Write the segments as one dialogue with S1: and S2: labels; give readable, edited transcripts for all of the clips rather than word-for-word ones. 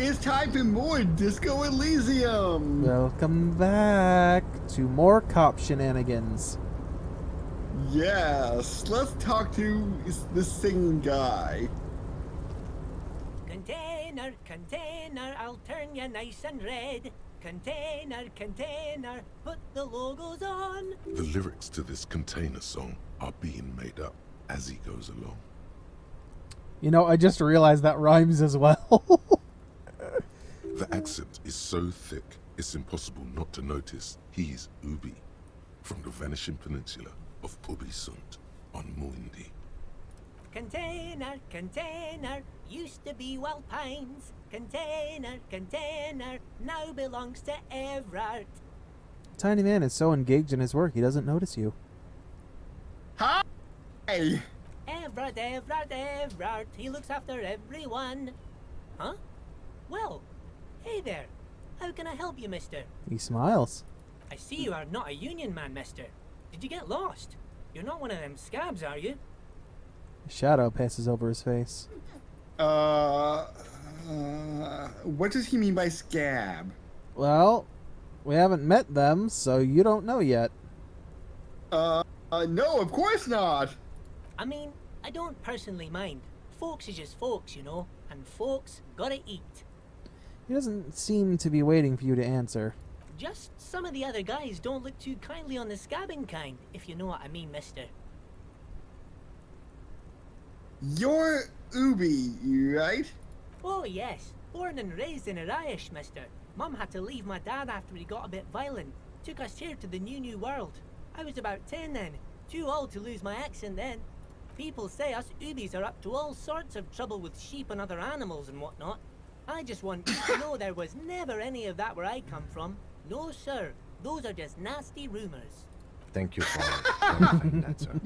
S1: It's time for more Disco Elysium!
S2: Welcome back to more cop shenanigans.
S1: Yes, let's talk to the singing guy.
S3: Container, container, I'll turn you nice and red. Container, container, put the logos on.
S4: The lyrics to this container song are being made up as he goes along.
S2: You know, I just realized that rhymes as well.
S4: The accent is so thick, it's impossible not to notice he's Ubi, from the vanishing peninsula of Ubisund on Muindi.
S3: Container, container, used to be Wild Pines. Container, container, now belongs to Everard.
S2: Tiny man is so engaged in his work, he doesn't notice you.
S1: Hi!
S3: Everard, Everard, Everard, he looks after everyone. Huh? Well, hey there. How can I help you, mister?
S2: He smiles.
S3: I see you are not a union man, mister. Did you get lost? You're not one of them scabs, are you?
S2: A shadow passes over his face.
S1: What does he mean by scab?
S2: Well, we haven't met them, so you don't know yet.
S1: No, of course not!
S3: I mean, I don't personally mind. Folks is just folks, you know, and folks gotta eat.
S2: He doesn't seem to be waiting for you to answer.
S3: Just some of the other guys don't look too kindly on the scabbing kind, if you know what I mean, mister.
S1: You're Ubi, right?
S3: Oh yes, born and raised in Irish, mister. Mum had to leave my dad after he got a bit violent. Took us here to the new world. I was about 10 then, too old to lose my accent then. People say us Ubis are up to all sorts of trouble with sheep and other animals and whatnot. I just want you to know there was never any of that where I come from. No, sir. Those are just nasty rumors.
S5: Thank you for clarifying that, sir.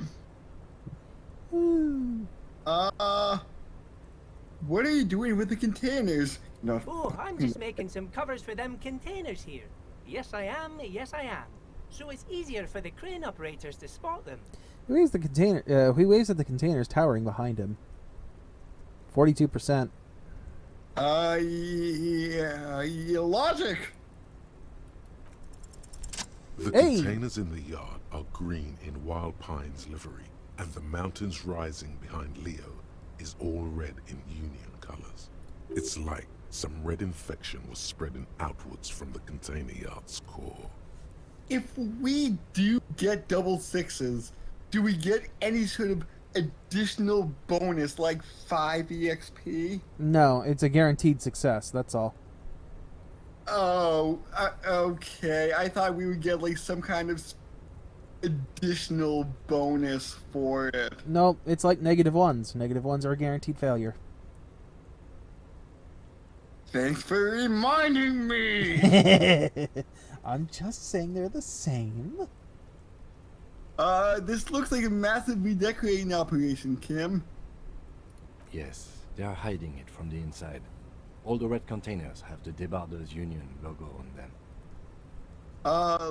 S1: What are you doing with the containers? No.
S3: Oh, I'm just making some covers for them containers here. Yes, I am. Yes, I am. So it's easier for the crane operators to spot them.
S2: He waves at the containers towering behind him. 42%.
S1: Yeah, logic!
S4: The
S2: Hey!
S4: containers in the yard are green in Wild Pine's livery, and the mountains rising behind Leo is all red in Union colors. It's like some red infection was spreading outwards from the container yard's core.
S1: If we do get double sixes, do we get any sort of additional bonus like 5 EXP?
S2: No, it's a guaranteed success, that's all.
S1: Oh, okay. I thought we would get like some kind of additional bonus for it.
S2: Nope, it's like negative ones. Negative ones are a guaranteed failure.
S1: Thanks for reminding me!
S2: I'm just saying they're the same.
S1: This looks like a massive redecorating operation, Kim.
S5: Yes, they are hiding it from the inside. All the red containers have the Debarders Union logo on them.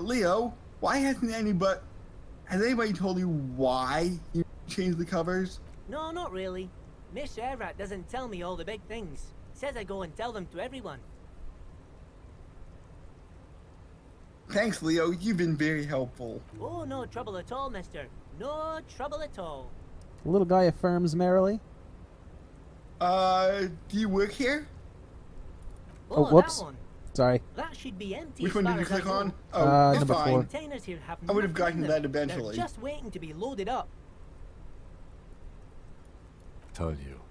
S1: Leo, why hasn't has anybody told you why you changed the covers?
S3: No, not really. Mr. Everett doesn't tell me all the big things. Says I go and tell them to everyone.
S1: Thanks, Leo. You've been very helpful.
S3: Oh, no trouble at all, mister. No trouble at all.
S2: The little guy affirms merrily.
S1: Do you work here?
S2: Oh, whoops.
S3: That one.
S2: Sorry.
S3: That should be empty.
S1: Which
S3: as
S1: one
S3: far
S1: did you
S3: as I
S1: click
S3: know.
S1: on? Oh, it's
S2: number
S1: fine.
S2: 4.
S3: Containers here have
S1: I would have
S3: nothing
S1: gotten
S3: in
S1: that
S3: them.
S1: eventually.
S3: They're just waiting to be loaded up.
S5: Told you.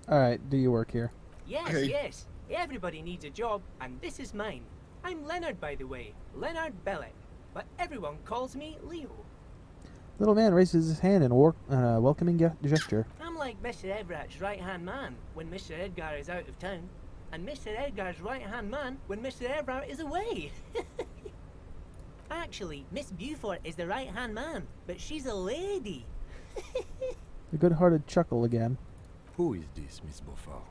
S2: Alright, do you work here?
S3: Yes,
S1: Okay.
S3: yes. Everybody needs a job, and this is mine. I'm Leonard, by the way. Leonard Bellick. But everyone calls me Leo.
S2: Little man raises his hand in a welcoming gesture.
S3: I'm like Mr. Everett's right-hand man when Mr. Edgar is out of town, and Mr. Edgar's right-hand man when Mr. Everett is away. Actually, Miss Beaufort is the right-hand man, but she's a lady.
S2: A good-hearted chuckle again.
S5: Who is this, Miss Beaufort?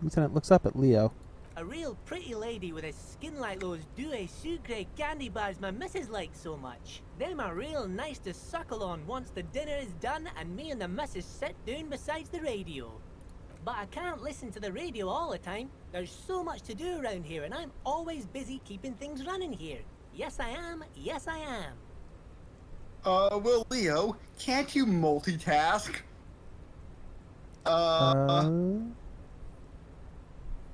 S2: Lieutenant looks up at Leo.
S3: A real pretty lady with a skin like those douce sucre candy bars my missus likes so much. Them are real nice to suckle on once the dinner is done and me and the missus sit down beside the radio. But I can't listen to the radio all the time. There's so much to do around here, and I'm always busy keeping things running here. Yes, I am. Yes, I am.
S1: Well, Leo, can't you multitask?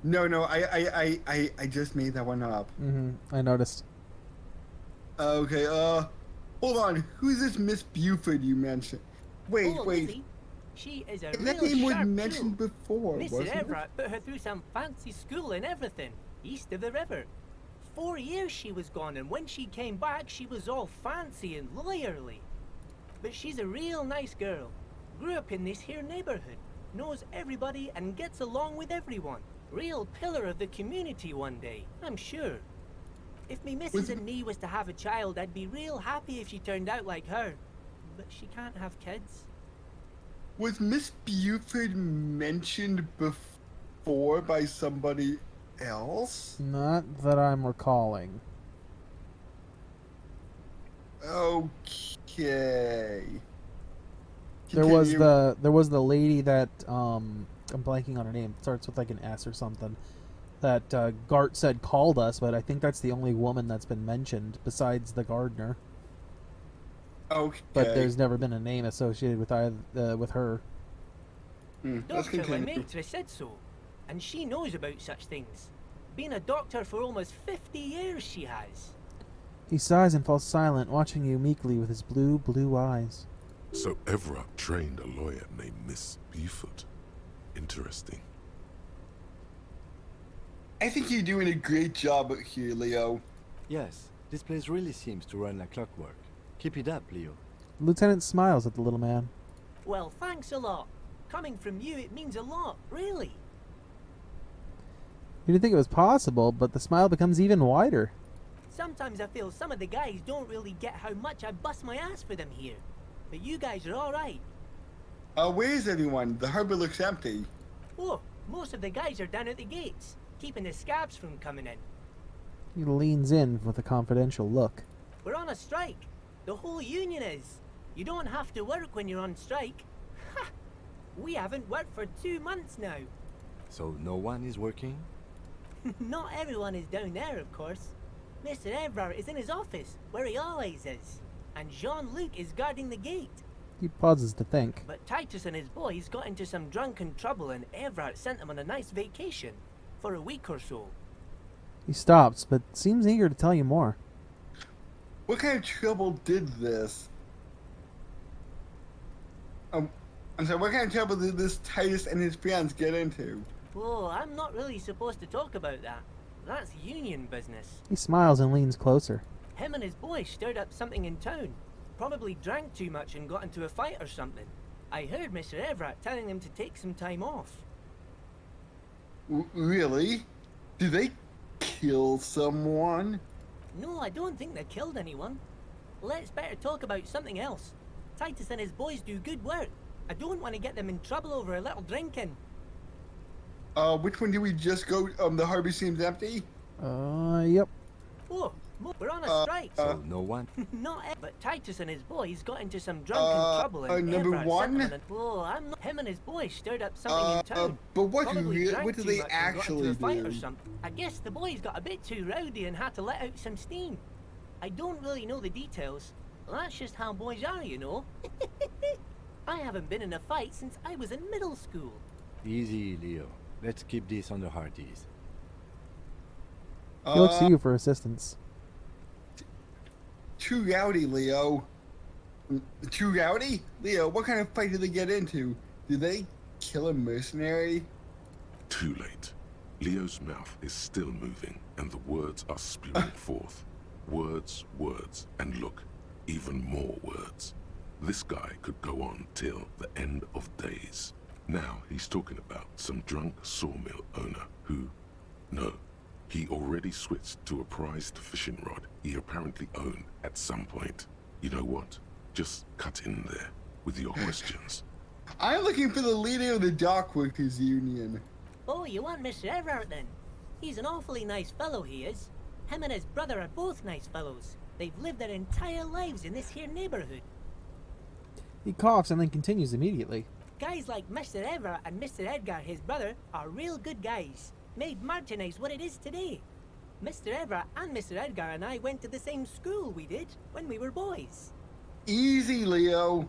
S1: No, I just made that one up.
S2: I noticed.
S1: Okay, hold on. Who's this Miss Buford you mentioned? Wait.
S3: Lizzie, she is a
S1: That
S3: real
S1: name was
S3: sharp
S1: mentioned
S3: tool.
S1: before,
S3: Mr.
S1: wasn't it?
S3: Everett put her through some fancy school and everything, east of the river. 4 years she was gone, and when she came back, she was all fancy and lawyerly. But she's a real nice girl. Grew up in this here neighborhood, knows everybody and gets along with everyone. Real pillar of the community one day, I'm sure. If me missus and me was to have a child, I'd be real happy if she turned out like her. But she can't have kids.
S1: Was Miss Buford mentioned before by somebody else?
S2: Not that I'm recalling.
S1: Okay.
S2: There was
S1: Continue.
S2: the lady that I'm blanking on her name. It starts with like an S or something. That Gart said called us, but I think that's the only woman that's been mentioned besides the gardener.
S1: Okay.
S2: But there's never been a name associated with either with her.
S1: Let's
S3: Doctor
S1: continue.
S3: Lemaitre said so, and she knows about such things. Been a doctor for almost 50 years she has.
S2: He sighs and falls silent, watching you meekly with his blue eyes.
S4: So Everett trained a lawyer named Miss Buford. Interesting.
S1: I think you're doing a great job here, Leo.
S5: Yes, this place really seems to run like clockwork. Keep it up, Leo.
S2: The lieutenant smiles at the little man.
S3: Well, thanks a lot. Coming from you, it means a lot, really.
S2: You didn't think it was possible, but the smile becomes even wider.
S3: Sometimes I feel some of the guys don't really get how much I bust my ass for them here. But you guys are alright.
S1: Where is everyone? The harbor looks empty.
S3: Oh, most of the guys are down at the gates, keeping the scabs from coming in.
S2: He leans in with a confidential look.
S3: We're on a strike. The whole union is. You don't have to work when you're on strike. Ha! We haven't worked for 2 months now.
S5: So no one is working?
S3: Not everyone is down there, of course. Mr. Everard is in his office, where he always is. And Jean-Luc is guarding the gate.
S2: He pauses to think.
S3: But Titus and his boys got into some drunken trouble, and Everard sent them on a nice vacation. For a week or so.
S2: He stops, but seems eager to tell you more.
S1: What kind of trouble did this? I'm sorry, what kind of trouble did this Titus and his friends get into?
S3: Oh, I'm not really supposed to talk about that. That's union business.
S2: He smiles and leans closer.
S3: Him and his boys stirred up something in town. Probably drank too much and got into a fight or something. I heard Mr. Everett telling them to take some time off.
S1: Really? Did they kill someone?
S3: No, I don't think they killed anyone. Let's better talk about something else. Titus and his boys do good work. I don't want to get them in trouble over a little drinking.
S1: Which one did we just go? The harbor seems empty?
S2: Yep.
S3: Oh, we're on a strike.
S5: So no one?
S3: Not but Titus and his boys got into some drunken trouble and
S1: number
S3: Everett
S1: one?
S3: sent them oh, I'm not. Him and his boys stirred up something in town.
S1: But what
S3: Probably drank
S1: what do
S3: too
S1: they
S3: much and got into
S1: actually
S3: a fight or
S1: do?
S3: something. I guess the boys got a bit too rowdy and had to let out some steam. I don't really know the details. That's just how boys are, you know. I haven't been in a fight since I was in middle school.
S5: Easy, Leo. Let's keep this on the hearties.
S2: He looks to you for assistance.
S1: Too rowdy, Leo. Too rowdy? Leo, what kind of fight did they get into? Did they kill a mercenary?
S4: Too late. Leo's mouth is still moving, and the words are spewing forth. Words, and look, even more words. This guy could go on till the end of days. Now he's talking about some drunk sawmill owner who... No, he already switched to a prized fishing rod he apparently owned at some point. You know what? Just cut in there with your questions.
S1: I'm looking for the leader of the Dockworkers Union.
S3: Oh, you want Mr. Everett then? He's an awfully nice fellow, he is. Him and his brother are both nice fellows. They've lived their entire lives in this here neighborhood.
S2: He coughs and then continues immediately.
S3: Guys like Mr. Everett and Mr. Edgar, his brother, are real good guys. Made Martinez what it is today. Mr. Everett and Mr. Edgar and I went to the same school we did when we were boys.
S1: Easy, Leo.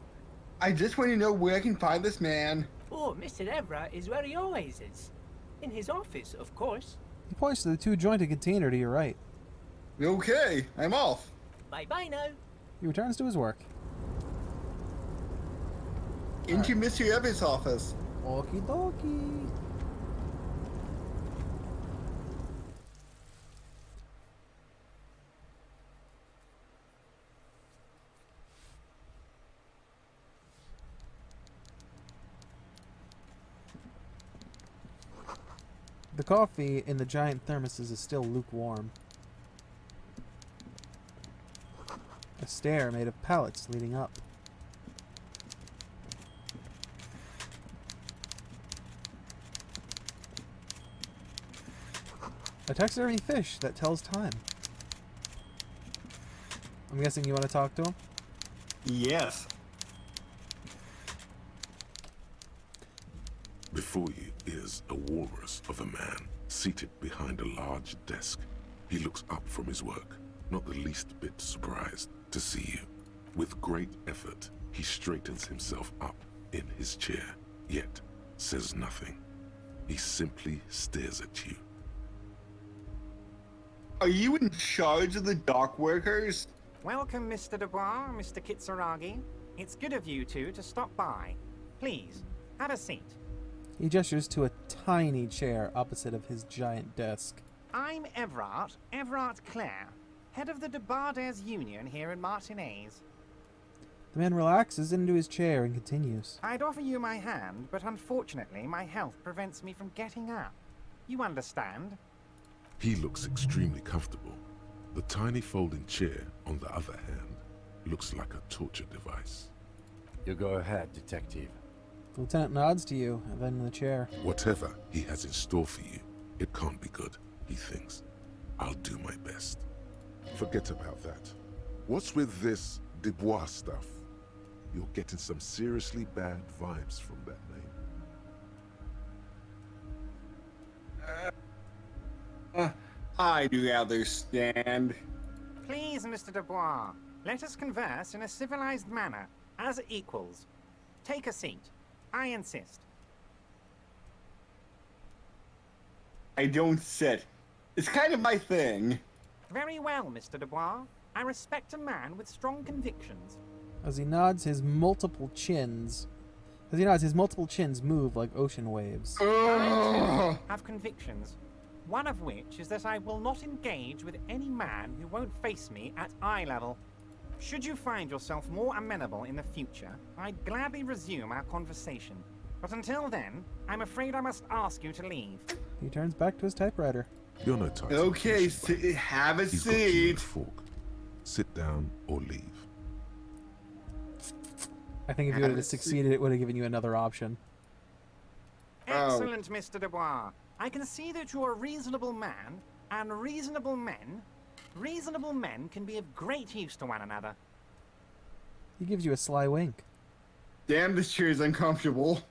S1: I just want to know where I can find this man.
S3: Oh, Mr. Everett is where he always is. In his office, of course.
S2: He points to the two-jointed container to your right.
S1: Okay, I'm off.
S3: Bye-bye now.
S2: He returns to his work.
S1: Into Mr. Everett's office.
S2: Okie dokie. The coffee in the giant thermoses is still lukewarm. A stair made of pallets leading up. A taxidermy fish that tells time. I'm guessing you want to talk to him?
S1: Yes.
S4: Before you is a walrus of a man seated behind a large desk. He looks up from his work, not the least bit surprised to see you. With great effort, he straightens himself up in his chair, yet says nothing. He simply stares at you.
S1: Are you in charge of the dock workers?
S6: Welcome, Mr. Dubois, Mr. Kitsuragi. It's good of you two to stop by. Please, have a seat.
S2: He gestures to a tiny chair opposite of his giant desk.
S6: I'm Everard Clare, head of the Debarders Union here in Martinez.
S2: The man relaxes into his chair and continues.
S6: I'd offer you my hand, but unfortunately my health prevents me from getting up. You understand?
S4: He looks extremely comfortable. The tiny folding chair, on the other hand, looks like a torture device.
S5: You go ahead, detective.
S2: The lieutenant nods to you, and then in the chair.
S4: Whatever he has in store for you, it can't be good, he thinks. I'll do my best. Forget about that. What's with this Dubois stuff? You're getting some seriously bad vibes from that name.
S1: I do understand.
S6: Please, Mr. Dubois, let us converse in a civilized manner, as equals. Take a seat. I insist.
S1: I don't sit. It's kind of my thing.
S6: Very well, Mr. Dubois. I respect a man with strong convictions.
S2: As he nods, his multiple chins move like ocean waves.
S1: Ugh.
S6: Have convictions. One of which is that I will not engage with any man who won't face me at eye level. Should you find yourself more amenable in the future, I'd gladly resume our conversation. But until then, I'm afraid I must ask you to leave.
S2: He turns back to his typewriter.
S4: You're no type.
S1: Okay, have a
S4: He's got you in a
S1: seat.
S4: fork. Sit down or leave.
S2: I think if you would have succeeded, it would have given you another option.
S6: Excellent, Mr. Dubois. I can see that you're a reasonable man, and reasonable men can be of great use to one another.
S2: He gives you a sly wink.
S1: Damn, this chair is uncomfortable.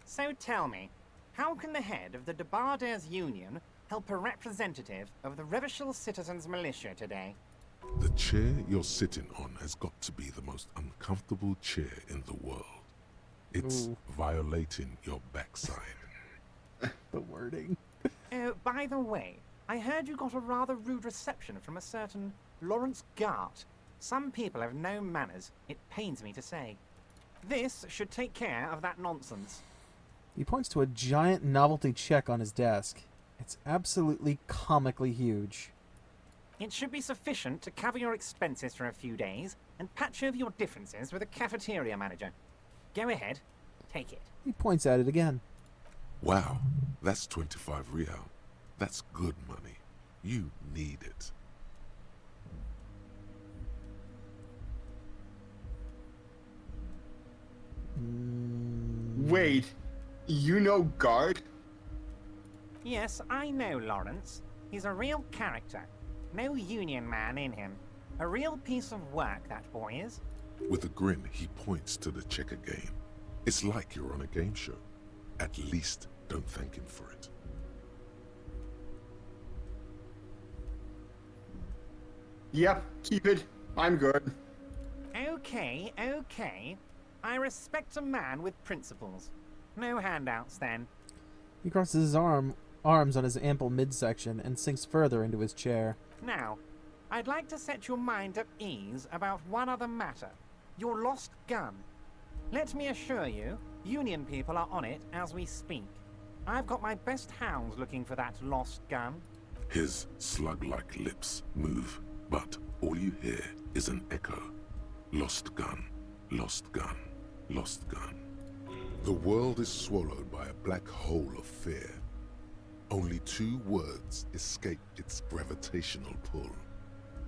S6: So tell me, how can the head of the Debarders Union help a representative of the Revachol Citizens Militia today?
S4: The chair you're sitting on has got to be the most uncomfortable chair in the world. It's
S2: Ooh.
S4: violating your backside.
S2: The wording.
S6: Oh, by the way, I heard you got a rather rude reception from a certain Lawrence Gart. Some people have no manners, it pains me to say. This should take care of that nonsense.
S2: He points to a giant novelty check on his desk. It's absolutely comically huge.
S6: It should be sufficient to cover your expenses for a few days and patch over your differences with a cafeteria manager. Go ahead, take it.
S2: He points at it again.
S4: Wow, that's 25 real. That's good money. You need it.
S1: Wait, you know Guard?
S6: Yes, I know Lawrence. He's a real character. No union man in him. A real piece of work, that boy is.
S4: With a grin, he points to the checker game. It's like you're on a game show. At least don't thank him for it.
S1: Yep, keep it. I'm good.
S6: Okay, okay. I respect a man with principles. No handouts, then.
S2: He crosses his arms on his ample midsection and sinks further into his chair.
S6: Now, I'd like to set your mind at ease about one other matter. Your lost gun. Let me assure you, Union people are on it as we speak. I've got my best hounds looking for that lost gun.
S4: His slug-like lips move, but all you hear is an echo. Lost gun, lost gun, lost gun. The world is swallowed by a black hole of fear. Only 2 words escape its gravitational pull.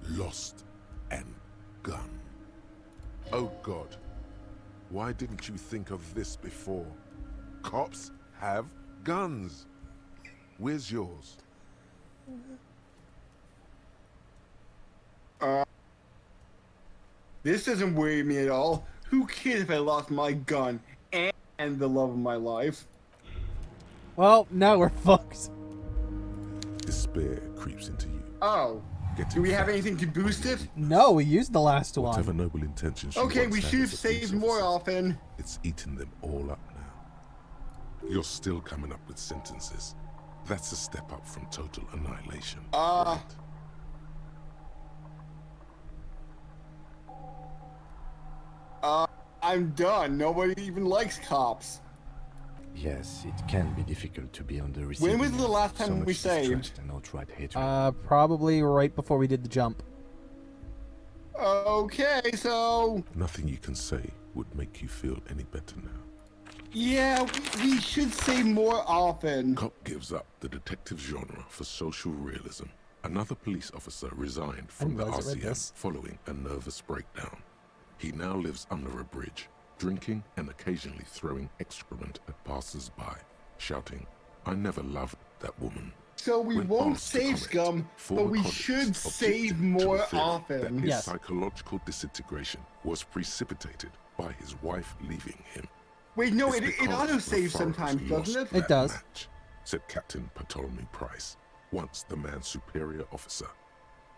S4: Lost and gun. Oh God, why didn't you think of this before? Cops have guns. Where's yours?
S1: This doesn't worry me at all. Who cares if I lost my gun and the love of my life?
S2: Well, now we're fucked.
S4: Despair creeps into you.
S1: Oh, do we have anything to boost it?
S2: No, we used the last
S4: Whatever
S2: one.
S4: noble intentions you
S1: Okay,
S4: once
S1: we
S4: had
S1: should
S4: as a police
S1: save more
S4: officer,
S1: often.
S4: It's eaten them all up now. You're still coming up with sentences. That's a step up from total annihilation. right?
S1: I'm done. Nobody even likes cops.
S5: Yes, it can be difficult to be on the receiving
S1: When was the
S5: end of
S1: last
S5: so
S1: time we
S5: much
S1: saved?
S5: distrust and outright hatred.
S2: Probably right before we did the jump.
S1: Okay, so
S4: Nothing you can say would make you feel any better now.
S1: yeah, we should save more often.
S4: Cop gives up the detective genre for social realism. Another police officer resigned from the
S2: realize I read
S4: RCM
S2: this.
S4: following a nervous breakdown. He now lives under a bridge, drinking and occasionally throwing excrement at passers-by, shouting, "I never loved that woman."
S1: So we
S4: When
S1: won't
S4: asked to
S1: save
S4: comment,
S1: Scum, but
S4: former
S1: we
S4: colleagues
S1: should
S4: objected
S1: save
S4: to
S1: more
S4: the theory That
S1: often.
S4: his
S2: Yes.
S4: psychological disintegration was precipitated by his wife leaving him.
S1: Wait, no,
S4: It's
S1: it
S4: because
S1: auto saves
S4: the
S1: sometimes,
S4: Forest
S1: doesn't
S4: lost
S1: it?
S2: It
S4: that
S2: does.
S4: match, said Captain Ptolemy Price, once the man's superior officer.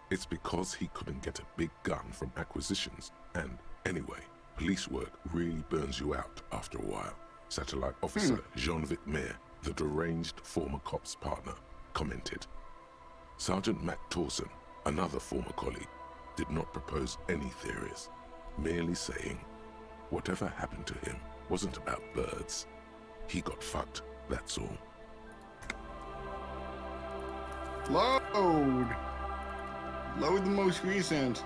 S4: It's because he couldn't get a big gun from acquisitions, and anyway, police work really burns you out after a while. Satellite officer Jean-Vic Mayer, the deranged former cop's partner, commented. Sergeant Matt Torson, another former colleague, did not propose any theories, merely saying, whatever happened to him wasn't about birds. He got fucked, that's all.
S1: Load. Load the most recent.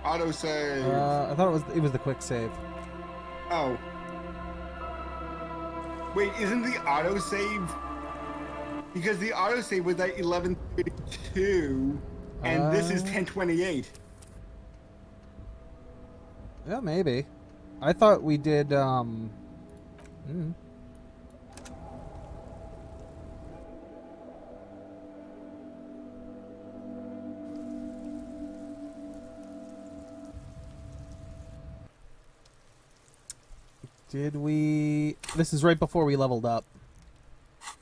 S1: Autosave.
S2: I thought it was the quick save.
S1: Oh. Wait, isn't the autosave? Because the autosave was at 11:32, and this is 10:28.
S2: Yeah, maybe. I thought we did. Did we? This is right before we leveled up.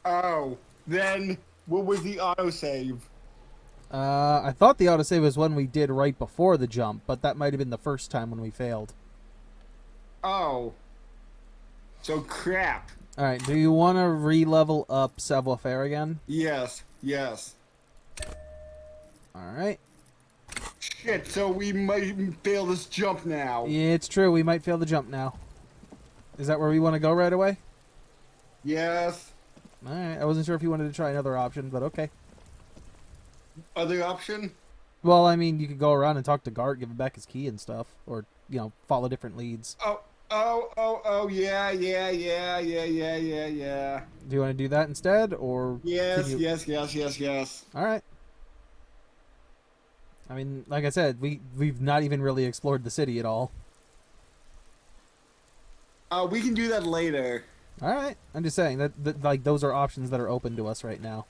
S1: Oh, then what was the autosave?
S2: I thought the autosave was one we did right before the jump, but that might have been the first time when we failed.
S1: Oh. So crap.
S2: All right. Do you want to re-level up Savoir-Faire again?
S1: Yes, yes.
S2: All right.
S1: Shit, so we might fail this jump now.
S2: It's true. We might fail the jump now. Is that where we want to go right away?
S1: Yes.
S2: All right. I wasn't sure if you wanted to try another option, but okay.
S1: Other option?
S2: Well, I mean, you could go around and talk to Gart, give him back his key and stuff, or follow different leads.
S1: Yeah.
S2: Do you want to do that instead, or
S1: Yes,
S2: can you...
S1: yes.
S2: All right. I mean, like I said, we've not even really explored the city at all.
S1: We can do that later.
S2: All right. I'm just saying that like those are options that are open to us right now.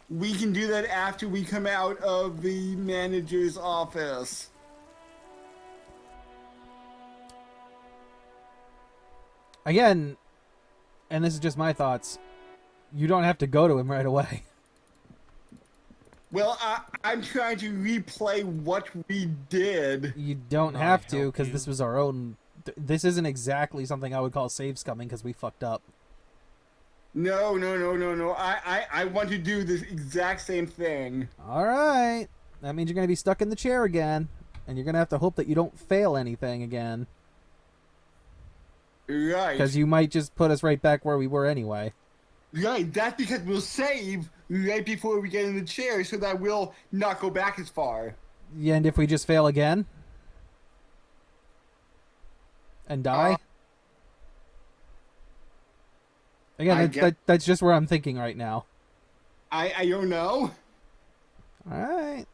S1: We can do that after we come out of the manager's office.
S2: Again, and this is just my thoughts, you don't have to go to him right away.
S1: Well, I'm trying to replay what we did.
S2: You don't
S7: Can I
S2: have to,
S7: help
S2: because
S7: you?
S2: this was our own... This isn't exactly something I would call save scumming, because we fucked up.
S1: No. I want to do this exact same thing.
S2: Alright. That means you're going to be stuck in the chair again. And you're going to have to hope that you don't fail anything again.
S1: Right.
S2: Because you might just put us right back where we were anyway.
S1: Right, that's because we'll save right before we get in the chair so that we'll not go back as far.
S2: Yeah, and if we just fail again? And die? Again, that's just where I'm thinking right now.
S1: I don't know.
S2: Alright.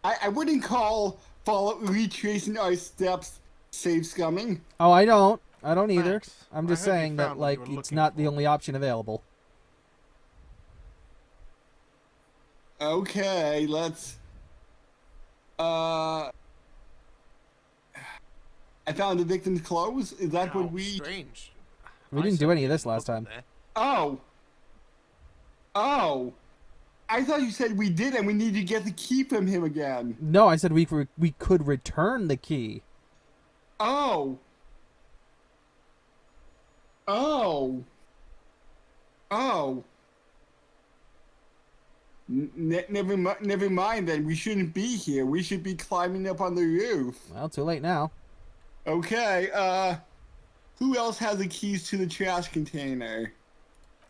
S1: I wouldn't call retracing our steps save scumming.
S2: Oh, I don't. I don't either.
S7: Thanks.
S2: I'm
S7: I
S2: just
S7: hope you
S2: saying that,
S7: found what
S2: like,
S7: you were
S2: it's
S7: looking
S2: not the
S7: for.
S2: only option available.
S1: Okay, let's... I found the victim's clothes? Is that
S7: How
S1: what we...
S7: strange.
S2: We didn't do any of this last time.
S1: Oh! I thought you said we did and we need to get the key from him again.
S2: No, I said we could return the key.
S1: Oh! Never mind then. We shouldn't be here. We should be climbing up on the roof.
S2: Well, too late now.
S1: Okay, who else has the keys to the trash container?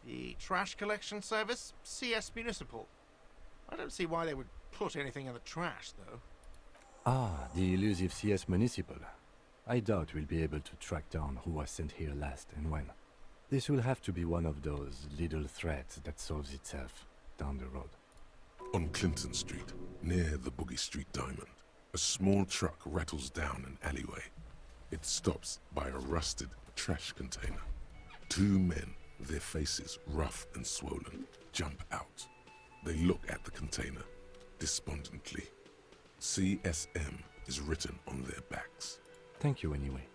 S7: The trash collection service, CS Municipal. I don't see why they would put anything in the trash, though.
S5: Ah, the elusive CS Municipal. I doubt we'll be able to track down who was sent here last and when. This will have to be one of those little threats that solves itself down the road.
S4: On Clinton Street, near the Boogie Street Diamond, a small truck rattles down an alleyway. It stops by a rusted trash container. Two men, their faces rough and swollen, jump out. They look at the container, despondently. CSM is written on their backs.
S5: Thank you anyway.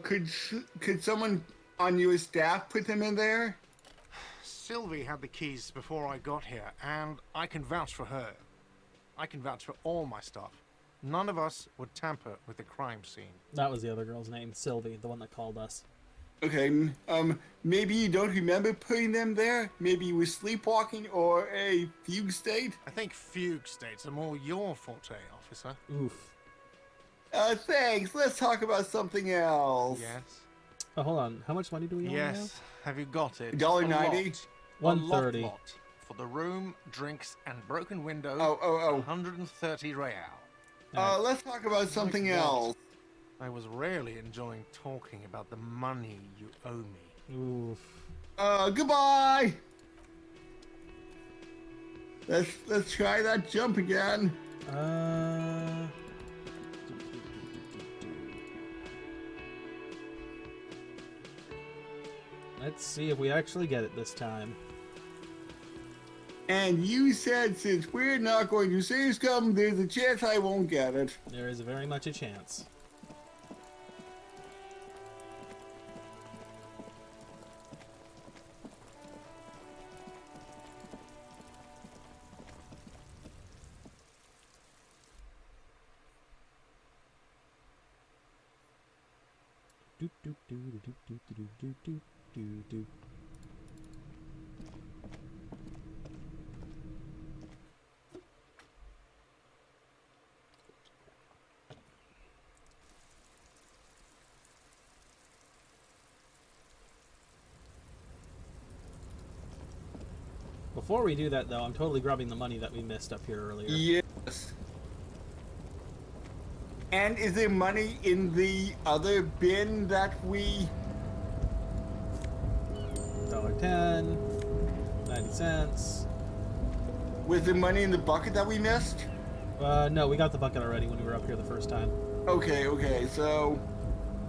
S1: Could someone on your staff put them in there?
S7: Sylvie had the keys before I got here, and I can vouch for her. I can vouch for all my stuff. None of us would tamper with the crime scene.
S2: That was the other girl's name, Sylvie, the one that called us.
S1: Okay, maybe you don't remember putting them there? Maybe you were sleepwalking or a fugue state?
S7: I think fugue states are more your forte, officer.
S2: Oof.
S1: Thanks. Let's talk about something else.
S7: Yes.
S2: Oh, hold on. How much money do we owe now?
S7: Yes. Have you got it?
S1: $1.90?
S2: $1.30.
S7: Lot. For the room, drinks, and broken windows.
S1: Oh.
S7: 130 real.
S1: Let's talk about something
S7: Like what?
S1: else.
S7: I was rarely enjoying talking about the money you owe me.
S2: Oof.
S1: Goodbye! Let's try that jump again.
S2: Let's see if we actually get it this time.
S1: And you said since we're not going to save scum, there's a chance I won't get it.
S2: There is very much a chance. Do do do do do do do do do do. Before we do that, though, I'm totally grabbing the money that we missed up here earlier.
S1: Yes. And is there money in the other bin that we...
S2: $1.10, 90 cents.
S1: Was there money in the bucket that we missed?
S2: No, we got the bucket already when we were up here the first time.
S1: Okay, so...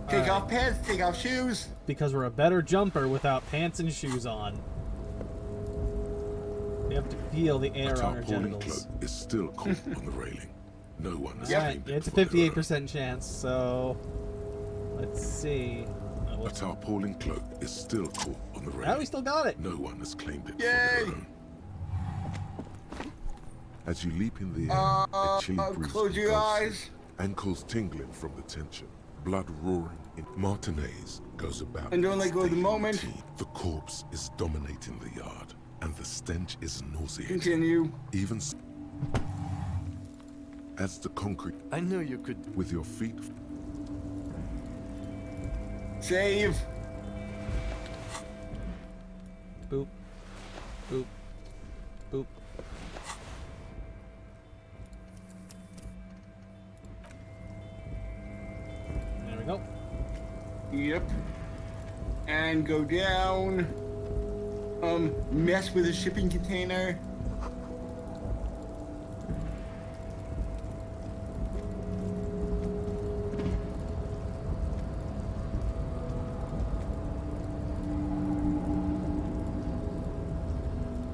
S1: Take
S2: Alright.
S1: off pants, take off shoes.
S2: Because we're a better jumper without pants and shoes on. We have to feel the
S4: A
S2: air on our
S4: tarpaulin
S2: genitals.
S4: cloak is still caught on the railing. No one has
S2: Alright,
S4: claimed it
S2: it's a
S4: for their own.
S2: 58% chance, so... Let's see.
S4: A tarpaulin cloak is still caught on the
S2: Oh, we
S4: railing.
S2: still got it.
S4: No one has claimed it for
S1: Yay!
S4: their own. As you leap in the air, a chilly breeze
S1: Close your
S4: engulfs you.
S1: eyes.
S4: Ankles tingling from the tension, blood roaring. Martinez goes about.
S1: And don't let
S4: his
S1: go of the
S4: daily
S1: moment.
S4: routine. The corpse is dominating the yard, and the stench is nauseating.
S1: Continue.
S4: Even as the concrete
S5: I knew you could.
S4: with your feet.
S1: Save.
S2: Boop. Boop. Boop. There we go.
S1: Yep. And go down. Mess with a shipping container.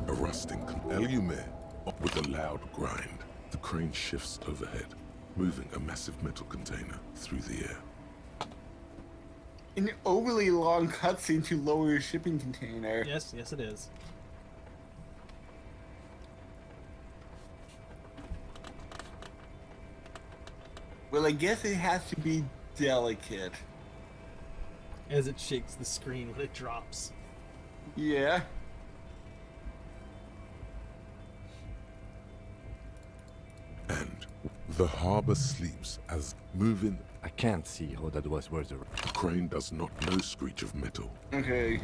S4: A rusting Elysium with a loud grind. The crane shifts overhead, moving a massive metal container through the air.
S1: An overly long cutscene to lower a shipping container.
S2: Yes, yes, it is.
S1: Well, I guess it has to be delicate.
S2: As it shakes the screen when it drops.
S1: Yeah.
S4: And the harbor sleeps as moving.
S5: I can't see how that was worth the.
S4: The crane does not know screech of metal.
S1: Okay.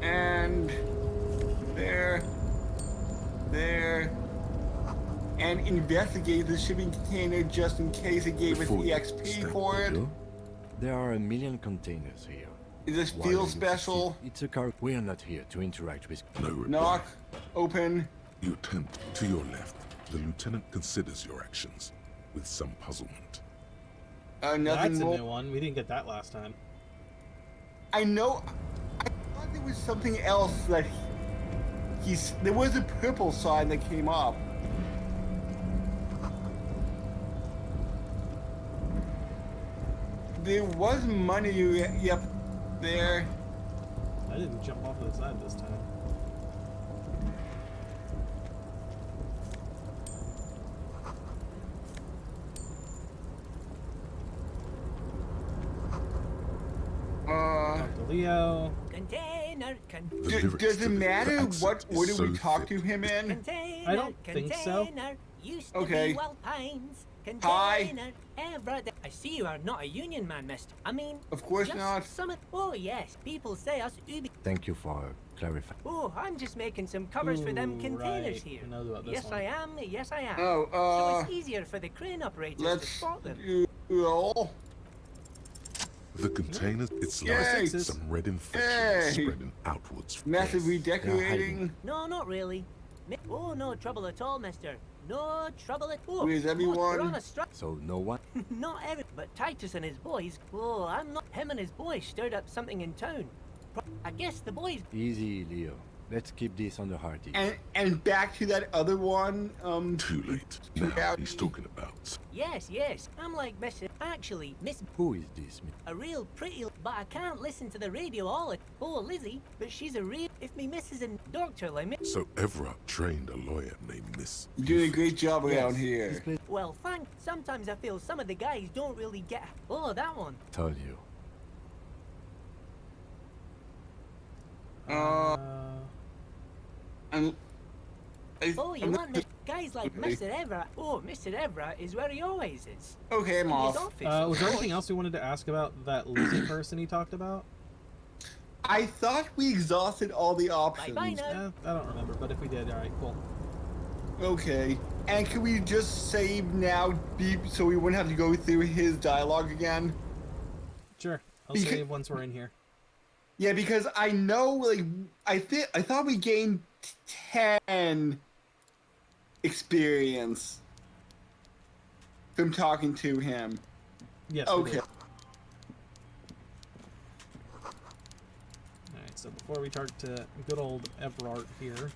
S1: And there, and investigate the shipping container just in case it gave us
S4: Before you
S1: EXP
S4: step
S1: for
S4: the
S1: it.
S4: door,
S5: There are a million containers here.
S1: Is this
S5: Why are
S1: feel
S5: you
S1: special?
S5: persisting? It's a car. We're not here to interact with.
S4: No reply.
S1: Knock, open.
S4: You attempt to your left. The lieutenant considers your actions with some puzzlement.
S1: Nothing
S2: That's a
S1: more.
S2: new one. We didn't get that last time.
S1: I know. I thought there was something else that he's. There was a purple sign that came up. There was money. Yep. There.
S2: I didn't jump off to the side this time. Talk to Leo.
S3: Container,
S4: The lyrics
S1: Does
S4: to
S1: it
S4: the
S1: matter
S4: accent
S1: what
S4: is
S1: order
S4: so
S1: we talk
S4: thick.
S1: to him in?
S3: container,
S2: I don't think so.
S3: container, used to
S1: Okay.
S3: be Wild Pines.
S1: Hi.
S3: Container, I see you are not a union man, mister. I mean,
S1: Of course
S3: just
S1: not.
S3: some. Oh yes, people say us Ubi.
S5: Thank you for clarifying.
S3: Oh, I'm just making some covers for them
S2: Ooh,
S3: containers
S2: right.
S3: here.
S2: I know about this
S3: Yes,
S2: one.
S3: I am. Yes, I am.
S1: Oh,
S3: so it's easier for the crane operators to
S1: Let's
S3: spot them.
S1: do all.
S4: The containers, it's
S1: Yay.
S4: like
S2: Sixes.
S4: some red infection
S1: Yay.
S4: spreading outwards. from
S1: Massive
S4: death.
S1: redecorating.
S3: No, not really. Oh, no trouble at all, mister. No trouble at all.
S1: Where's
S3: Look,
S1: everyone?
S3: we're on a strike.
S5: So no one.
S3: Not every, but Titus and his boys. Oh, I'm not. Him and his boys stirred up something in town. I guess the boys.
S5: Easy, Leo. Let's keep this on the hard disk.
S1: And back to that other one.
S4: Too late.
S1: Too
S4: Now
S1: bad.
S4: he's talking about.
S3: Yes. I'm like Miss. Actually, Miss.
S5: Who is this?
S3: A real pretty. But I can't listen to the radio all the. Oh, Lizzie. But she's a real. If me missus and doctor like me.
S4: So Evra trained a lawyer named Miss.
S1: You're doing a
S4: Buford.
S1: great job around
S5: This
S1: here.
S5: place.
S3: Well, thank. Sometimes I feel some of the guys don't really get. Oh, that one.
S5: Told you.
S1: And
S3: Oh, you
S1: I'm
S3: want Miss. Guys like
S1: Okay.
S3: Mr. Evra. Oh, Mr. Evra is where he always is.
S1: Okay, I'm
S3: In his
S1: off.
S3: office.
S2: Was there
S3: of
S2: anything
S3: course.
S2: else we wanted to ask about that Lizzie person he talked about?
S1: I thought we exhausted all the options.
S3: Bye now.
S2: I don't remember, but if we did, alright, cool.
S1: Okay. And can we just save now, beep, so we wouldn't have to go through his dialogue again?
S2: Sure. I'll
S1: Beca-
S2: save once we're in here.
S1: Yeah, because I know, like, I thought we gained 10 experience from talking to him.
S2: Yes. we
S1: Okay.
S2: did. Alright, so before we talk to good old Everard here.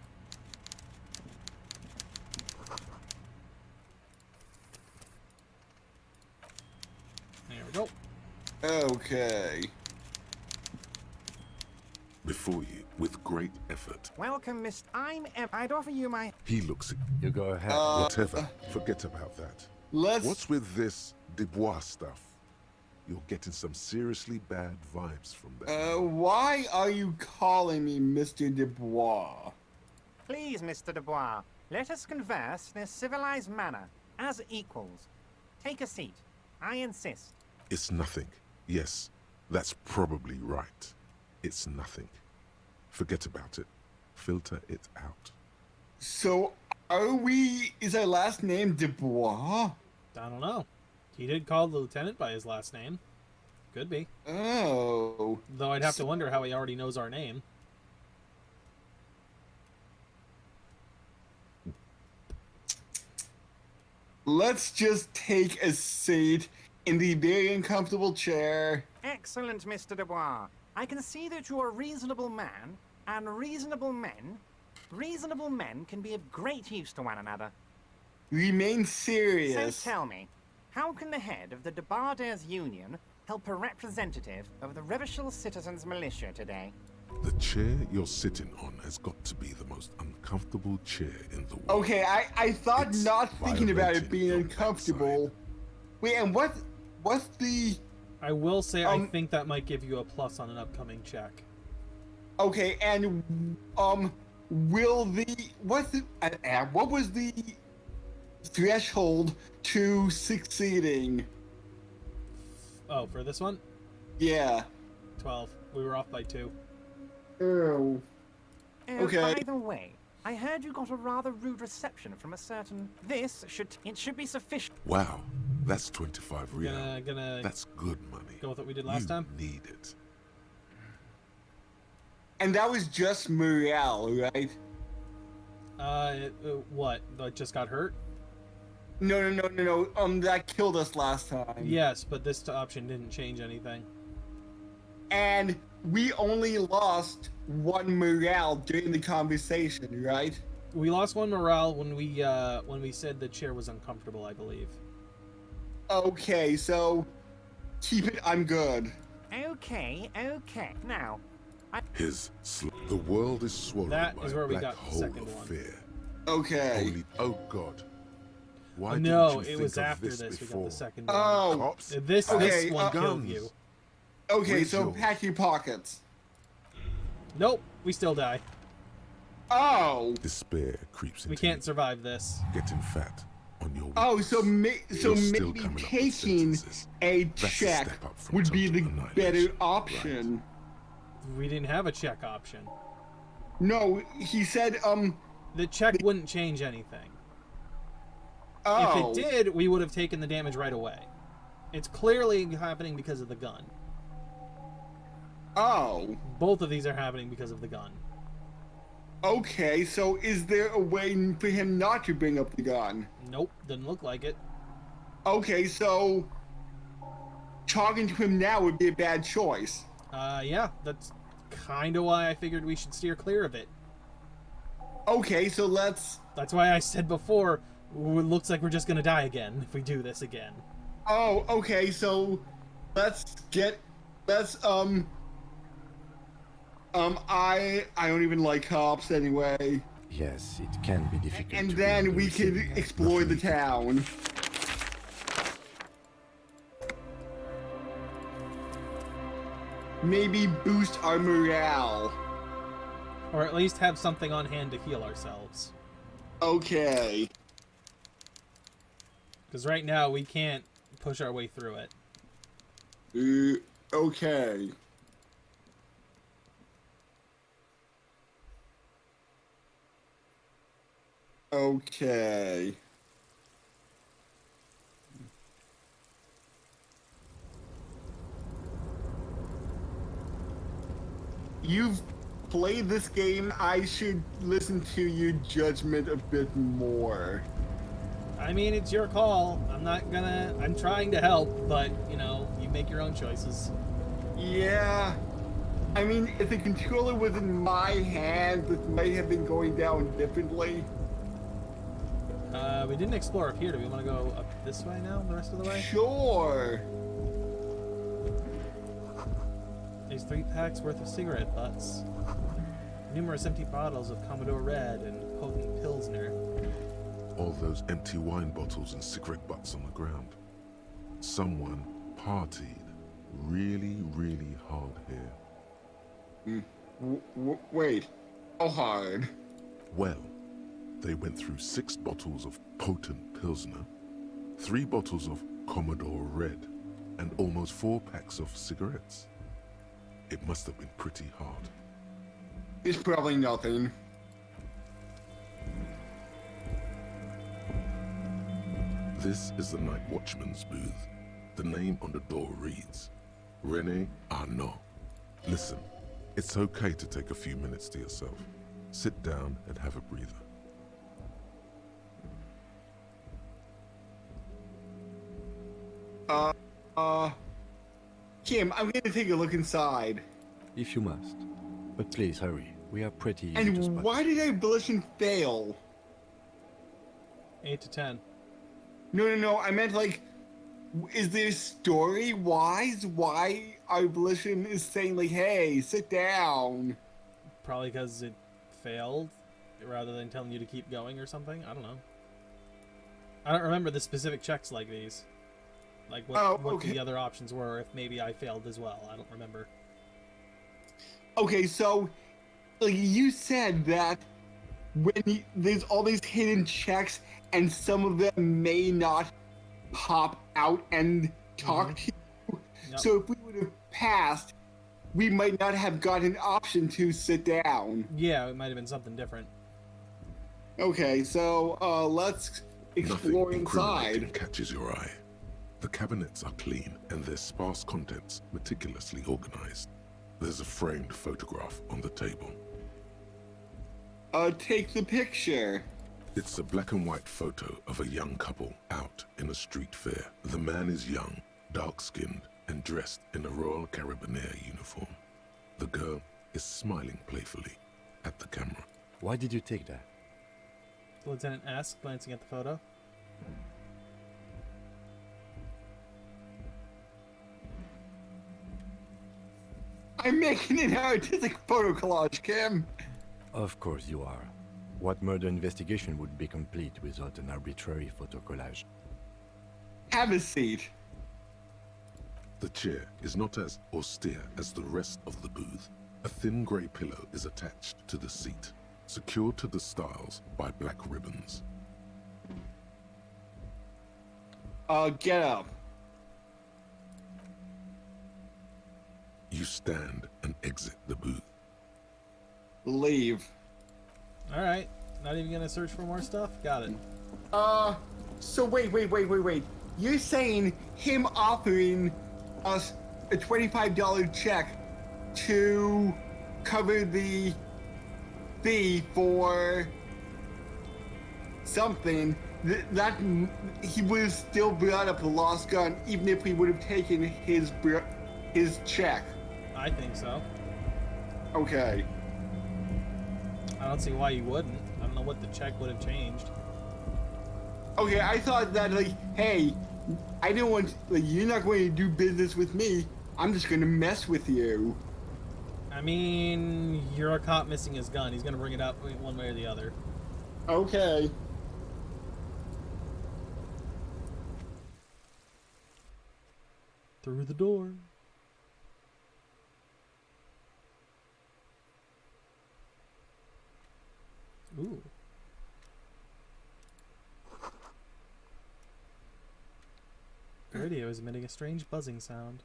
S2: Nope.
S1: Okay.
S4: Before you, with great effort,
S6: Welcome, Miss. I'd offer you my.
S4: he looks at
S5: You go ahead.
S4: whatever. Forget about that.
S1: Let's.
S4: What's with this Dubois stuff? You're getting some seriously bad vibes from that.
S1: Why are you calling me Mr. Dubois?
S6: Please, Mr. Dubois, let us converse in a civilized manner, as equals. Take a seat. I insist.
S4: It's nothing. Yes, that's probably right. It's nothing. Forget about it. Filter it out.
S1: So, is our last name Dubois?
S2: I don't know. He did call the lieutenant by his last name. Could be.
S1: Oh.
S2: Though I'd have to wonder how he already knows our name.
S1: Let's just take a seat in the very uncomfortable chair.
S6: Excellent, Mr. Dubois. I can see that you're a reasonable man, and reasonable men can be of great use to one another.
S1: Remain serious.
S6: So tell me, how can the head of the Debarders Union help a representative of the Revachol Citizens Militia today?
S4: The chair you're sitting on has got to be the most uncomfortable chair in the world.
S1: Okay, I thought
S4: It's
S1: not thinking about it
S4: violating
S1: being
S4: your
S1: uncomfortable. Wait, and what's the...
S2: I will say I think that might give you a plus on an upcoming check.
S1: Okay, and will the what was the threshold to succeeding?
S2: Oh, for this one?
S1: Yeah.
S2: 12. We were off by 2.
S1: Oh. Okay.
S6: By the way, I heard you got a rather rude reception from a certain... It should be sufficient.
S4: Wow, that's 25 real.
S2: Gonna
S4: That's good money.
S2: go with what we did last time?
S4: You need it.
S1: And that was just morale, right?
S2: What? That just got hurt?
S1: No. That killed us last time.
S2: Yes, but this option didn't change anything.
S1: And we only lost 1 morale during the conversation, right?
S2: We lost 1 morale when we said the chair was uncomfortable, I believe.
S1: Okay, so keep it. I'm good.
S6: Okay. Now,
S4: The world is swallowed
S2: That
S4: by
S2: is where
S4: a
S2: we
S4: black
S2: got the
S4: hole
S2: second
S4: of
S2: one.
S4: fear.
S1: Okay.
S4: Oh God. Why
S2: No,
S4: didn't you
S2: it was
S4: think of
S2: after
S4: this
S2: this we got
S4: before?
S2: the second one.
S1: Oh.
S4: Cops?
S2: This
S1: Okay,
S2: one killed
S4: guns.
S2: you.
S1: Okay,
S4: Where's
S1: so
S4: yours?
S1: pack your pockets.
S2: Nope, we still die.
S1: Oh.
S4: Despair creeps into
S2: We can't
S4: you,
S2: survive this.
S4: getting fat on your
S1: Oh,
S4: weakness.
S1: so
S4: You're still
S1: maybe
S4: coming up with
S1: taking
S4: sentences.
S1: a
S4: That's a
S1: check
S4: step up from
S1: would be the
S4: total
S1: better
S4: annihilation.
S1: option.
S2: We didn't have a check option.
S1: No, he said
S2: The check wouldn't change anything.
S1: oh.
S2: If it did, we would have taken the damage right away. It's clearly happening because of the gun.
S1: Oh.
S2: Both of these are happening because of the gun.
S1: Okay, so is there a way for him not to bring up the gun?
S2: Nope, didn't look like it.
S1: Okay, so talking to him now would be a bad choice.
S2: Yeah, that's kind of why I figured we should steer clear of it.
S1: Okay, so let's...
S2: That's why I said before, it looks like we're just gonna die again if we do this again.
S1: Oh, okay, so let's I don't even like cops anyway.
S5: Yes, it can be difficult.
S1: And
S5: to be
S1: then
S5: on the
S1: we could
S5: receiving end.
S1: explore the town. Maybe boost our morale.
S2: Or at least have something on hand to heal ourselves.
S1: Okay.
S2: Because right now, we can't push our way through it.
S1: Okay. Okay. You've played this game. I should listen to your judgment a bit more.
S2: I mean, it's your call. I'm trying to help, but, you know, you make your own choices.
S1: Yeah. I mean, if the controller was in my hand, this might have been going down differently.
S2: We didn't explore up here. Do we want to go up this way now, the rest of the way?
S1: Sure.
S2: There's 3 packs worth of cigarette butts. Numerous empty bottles of Commodore Red and potent Pilsner.
S4: All those empty wine bottles and cigarette butts on the ground. Someone partied really, really hard here.
S1: Wait, how hard?
S4: Well, they went through 6 bottles of potent Pilsner, 3 bottles of Commodore Red, and almost 4 packs of cigarettes. It must have been pretty hard.
S1: It's probably nothing.
S4: This is the night watchman's booth. The name on the door reads, René Arnaud. Listen, it's okay to take a few minutes to yourself. Sit down and have a breather.
S1: Kim, I'm gonna take a look inside.
S5: If you must. But please hurry. We are pretty easy to
S1: And
S5: spot.
S1: why did Abolition fail?
S2: 8 to 10.
S1: No, I meant like, is there story-wise why Abolition is saying like, hey, sit down?
S2: Probably because it failed, rather than telling you to keep going or something. I don't know. I don't remember the specific checks like these. Like what the other options were, if maybe I failed as well. I don't remember.
S1: Okay, so, like, you said that when there's all these hidden checks and some of them may not pop out and talk to you.
S2: Yep.
S1: So if we would have passed, we might not have got an option to sit down.
S2: Yeah, it might have been something different.
S1: Okay, so let's explore
S4: Nothing incriminating
S1: inside.
S4: catches your eye. The cabinets are clean and their sparse contents meticulously organized. There's a framed photograph on the table.
S1: Take the picture.
S4: It's a black and white photo of a young couple out in a street fair. The man is young, dark-skinned, and dressed in a Royal Carabinieri uniform. The girl is smiling playfully at the camera.
S5: Why did you take that?
S2: The lieutenant asked, glancing at the photo.
S1: I'm making an artistic photo collage, Kim.
S5: Of course you are. What murder investigation would be complete without an arbitrary photo collage?
S1: Have a seat.
S4: The chair is not as austere as the rest of the booth. A thin grey pillow is attached to the seat, secured to the stiles by black ribbons.
S1: Get up.
S4: You stand and exit the booth.
S1: Leave.
S2: Alright, not even gonna search for more stuff? Got it.
S1: So wait. You're saying him offering us a $25 check to cover the fee for something, that he would have still brought up the lost gun even if we would have taken his check.
S2: I think so.
S1: Okay.
S2: I don't see why you wouldn't. I don't know what the check would have changed.
S1: Okay, I thought that, like, hey, I don't want, like, you're not going to do business with me. I'm just going to mess with you.
S2: I mean, you're a cop missing his gun. He's gonna bring it up one way or the other.
S1: Okay.
S2: Through the door. Ooh. The radio is emitting a strange buzzing sound.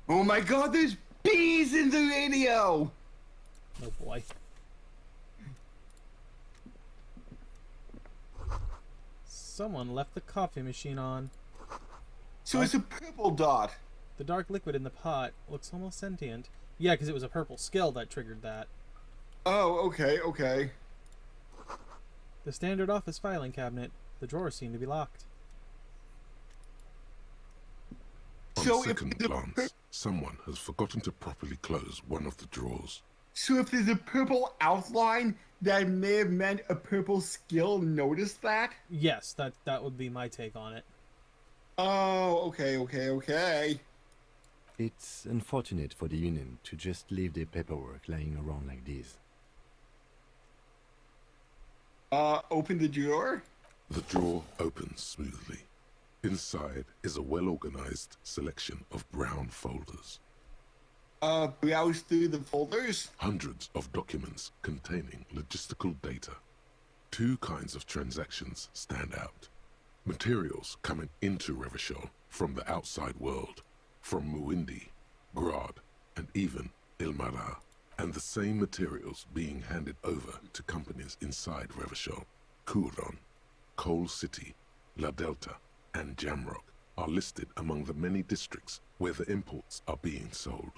S1: Oh my god, there's bees in the radio!
S2: Oh boy. Someone left the coffee machine on.
S1: So it's a purple dot.
S2: The dark liquid in the pot looks almost sentient. Yeah, because it was a purple skill that triggered that.
S1: Oh, okay.
S2: The standard office filing cabinet. The drawers seem to be locked.
S4: On
S1: So if
S4: second
S1: the
S4: glance, someone has forgotten to properly close one of the drawers.
S1: So if there's a purple outline, that may have meant a purple skill noticed that?
S2: Yes, that would be my take on it.
S1: Oh, okay.
S5: It's unfortunate for the Union to just leave their paperwork lying around like this.
S1: Open the drawer?
S4: The drawer opens smoothly. Inside is a well-organized selection of brown folders.
S1: Browse through the folders?
S4: Hundreds of documents containing logistical data. Two kinds of transactions stand out. Materials coming into Revachol from the outside world, from Muindi, Grad, and even Ilmara, and the same materials being handed over to companies inside Revachol. Kuron, Coal City, La Delta, and Jamrock are listed among the many districts where the imports are being sold.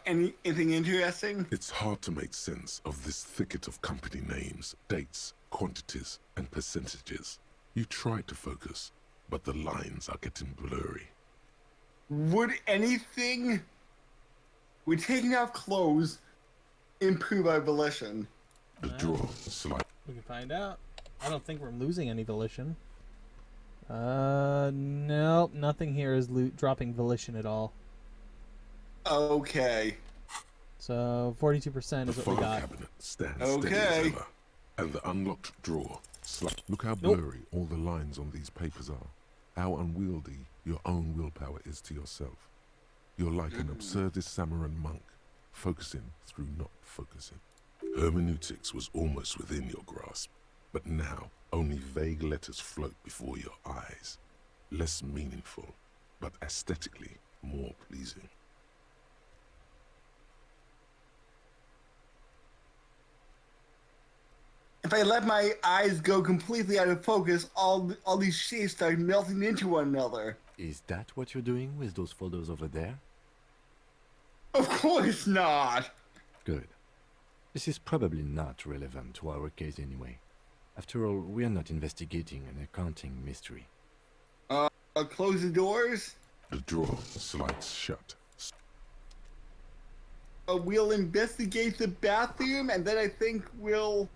S1: Anything interesting?
S4: It's hard to make sense of this thicket of company names, dates, quantities, and percentages. You try to focus, but the lines are getting blurry.
S1: Would anything with taking off clothes improve our volition?
S4: The drawer slide.
S2: We can find out. I don't think we're losing any volition. Nope, nothing here is dropping volition at all.
S1: Okay.
S2: So 42% is
S4: The
S2: what we
S4: file
S2: got.
S4: cabinet stands steady as ever, and the unlocked drawer slide. Look how blurry all the lines on these papers are. How unwieldy your own willpower is to yourself. You're like an absurdist Samaran monk, focusing through not focusing. Hermeneutics was almost within your grasp, but now only vague letters float before your eyes. Less meaningful, but aesthetically more pleasing.
S1: If I let my eyes go completely out of focus, all these shapes start melting into one another.
S5: Is that what you're doing with those folders over there?
S1: Of course not!
S5: Good. This is probably not relevant to our case anyway. After all, we're not investigating an accounting mystery.
S1: Close the doors?
S4: The drawer slides shut.
S1: We'll investigate the bathroom, and then I think we'll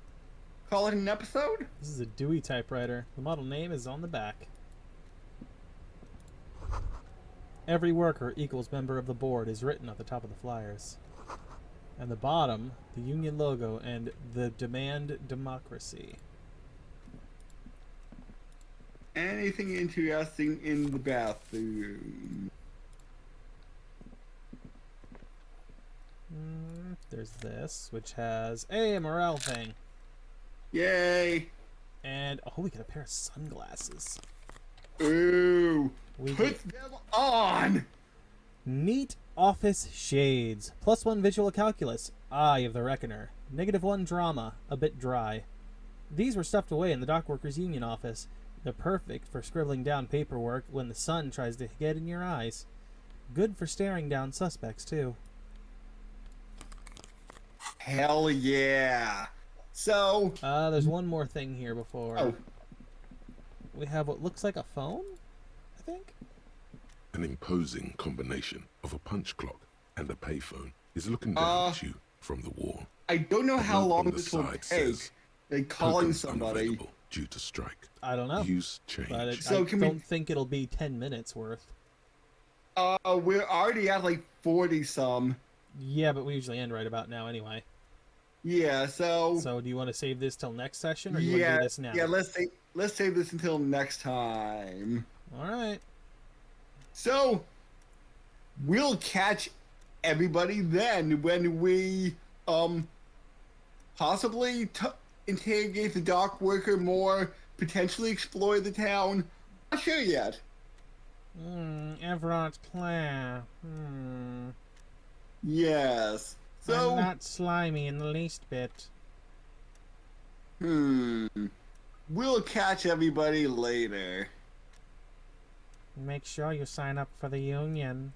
S1: call it an episode?
S2: This is a Dewey typewriter. The model name is on the back. Every worker equals member of the board is written at the top of the flyers. And the bottom, the union logo and the demand democracy.
S1: Anything interesting in the bathroom?
S2: There's this, which has a morale thing.
S1: Yay!
S2: And, oh, we got a pair of sunglasses.
S1: Ooh!
S2: We
S1: Put them on!
S2: Neat office shades. +1 visual calculus. Eye of the Reckoner. -1 drama. A bit dry. These were stuffed away in the Dockworkers Union office. They're perfect for scribbling down paperwork when the sun tries to get in your eyes. Good for staring down suspects, too.
S1: Hell yeah! So...
S2: There's one more thing here before...
S1: Oh.
S2: We have what looks like a phone, I think?
S4: An imposing combination of a punch clock and a payphone is looking down at you from the wall.
S1: I don't know
S4: A
S1: how
S4: note
S1: long
S4: on the
S1: this will
S4: side
S1: take.
S4: says,
S1: Like calling
S4: "Tokens
S1: somebody.
S4: unavailable due to strike.
S2: I don't know.
S4: Use change."
S2: But
S1: So
S2: I
S1: can we-
S2: don't think it'll be 10 minutes worth.
S1: We're already at like 40 some.
S2: Yeah, but we usually end right about now anyway.
S1: Yeah, so...
S2: So do you want to save this till next session, or do you want to do this now?
S1: Yeah, let's save this until next time.
S2: Alright.
S1: So, we'll catch everybody then when we, possibly interrogate the dock worker more, potentially explore the town. Not sure yet.
S2: Everard's plan.
S1: Yes. So,
S2: I'm not slimy in the least bit.
S1: we'll catch everybody later.
S2: Make sure you sign up for the union.